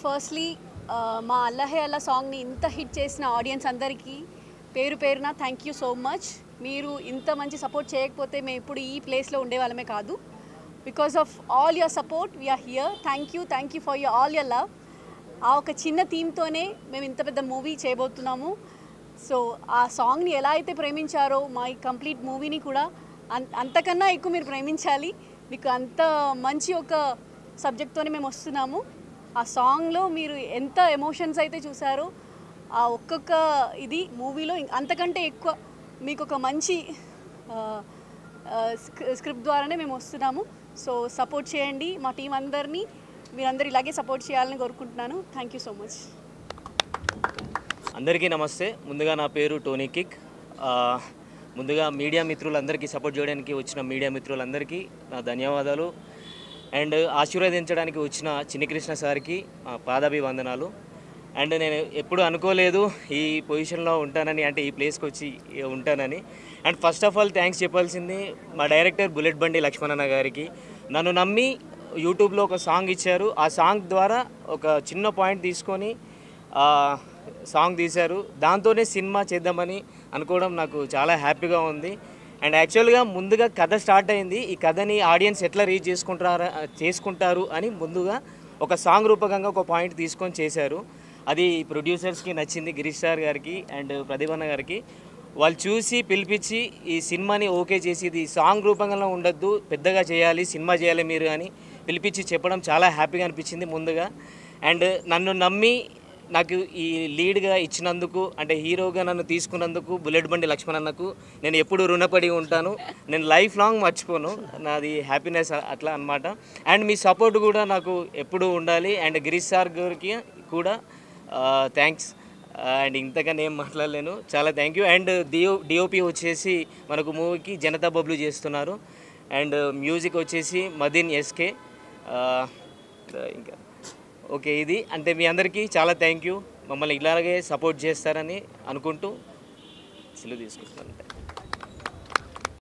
Firstly మా అల్లహే అల్లా సాంగ్ని ఇంత హిట్ చేసిన ఆడియన్స్ అందరికీ పేరు పేరున థ్యాంక్ యూ సో మచ్. మీరు ఇంత మంచి సపోర్ట్ చేయకపోతే మేము ఇప్పుడు ఈ ప్లేస్లో ఉండేవాళ్ళమే కాదు. Because of all your support we are here. Thank you for all your love. ఆ ఒక చిన్న థీమ్తోనే మేము ఇంత పెద్ద మూవీ చేయబోతున్నాము. సో ఆ సాంగ్ని ఎలా అయితే ప్రేమించారో మా ఈ కంప్లీట్ మూవీని కూడా అంతకన్నా ఎక్కువ మీరు ప్రేమించాలి. మీకు అంత మంచి ఒక సబ్జెక్ట్తోనే మేము వస్తున్నాము. ఆ సాంగ్లో మీరు ఎంత ఎమోషన్స్ అయితే చూసారో ఆ ఒక్కొక్క ఇది మూవీలో అంతకంటే ఎక్కువ మీకు ఒక మంచి స్క్రిప్ట్ ద్వారానే మేము వస్తున్నాము. సో సపోర్ట్ చేయండి మా టీం అందరినీ. మీరందరూ ఇలాగే సపోర్ట్ చేయాలని కోరుకుంటున్నాను. Thank you so much. అందరికీ నమస్తే. ముందుగా నా పేరు టోనీ కిక్. ముందుగా మీడియా మిత్రులందరికీ సపోర్ట్ చేయడానికి వచ్చిన మీడియా మిత్రులందరికీ నా ధన్యవాదాలు. అండ్ ఆశీర్వదించడానికి వచ్చిన చిన్నికృష్ణ సార్కి పాదాభివందనాలు. అండ్ నేను ఎప్పుడు అనుకోలేదు ఈ పొజిషన్లో ఉంటానని, అంటే ఈ ప్లేస్కి వచ్చి ఉంటానని. And first of all thanks చెప్పాల్సింది మా డైరెక్టర్ బుల్లెట్ బండి లక్ష్మణన్న గారికి. నన్ను నమ్మి యూట్యూబ్లో ఒక సాంగ్ ఇచ్చారు. ఆ సాంగ్ ద్వారా ఒక చిన్న పాయింట్ తీసుకొని సాంగ్ తీశారు. దాంతోనే సినిమా చేద్దామని అనుకోవడం నాకు చాలా హ్యాపీగా ఉంది. అండ్ యాక్చువల్గా ముందుగా కథ స్టార్ట్ అయింది. ఈ కథని ఆడియన్స్ ఎట్లా రీచ్ చేసుకుంటారు అని ముందుగా ఒక సాంగ్ రూపకంగా ఒక పాయింట్ తీసుకొని చేశారు. అది ప్రొడ్యూసర్స్కి నచ్చింది, గిరీష్ సార్ గారికి అండ్ ప్రదీపన్న గారికి. వాళ్ళు చూసి పిలిపించి ఈ సినిమాని ఓకే చేసి ఇది సాంగ్ రూపంగా ఉండొద్దు, పెద్దగా చేయాలి, సినిమా చేయాలి మీరు అని పిలిపించి చెప్పడం చాలా హ్యాపీగా అనిపించింది ముందుగా. అండ్ నన్ను నమ్మి నాకు ఈ లీడ్గా ఇచ్చినందుకు, అంటే హీరోగా నన్ను తీసుకున్నందుకు బుల్లెట్ బండి లక్ష్మణన్నకు నేను ఎప్పుడు రుణపడి ఉంటాను. నేను లైఫ్ లాంగ్ మర్చిపోను. నాది హ్యాపీనెస్ అట్లా అనమాట. అండ్ మీ సపోర్ట్ కూడా నాకు ఎప్పుడు ఉండాలి. అండ్ గిరీష్ సార్ గారికి కూడా థ్యాంక్స్. అండ్ ఇంతకన్నా ఏం మాట్లాడలేను. చాలా థ్యాంక్ యూ. అండ్ డిఓపి వచ్చేసి మనకు మూవీకి జనతా బబ్లు చేస్తున్నారు. అండ్ మ్యూజిక్ వచ్చేసి మదిన్ ఎస్కే. ఇంకా ఓకే, ఇది అంటే మీ అందరికీ చాలా థ్యాంక్ యూ. మమ్మల్ని ఇలాగే సపోర్ట్ చేస్తారని అనుకుంటూ సెలవు తీసుకుంటున్నాను.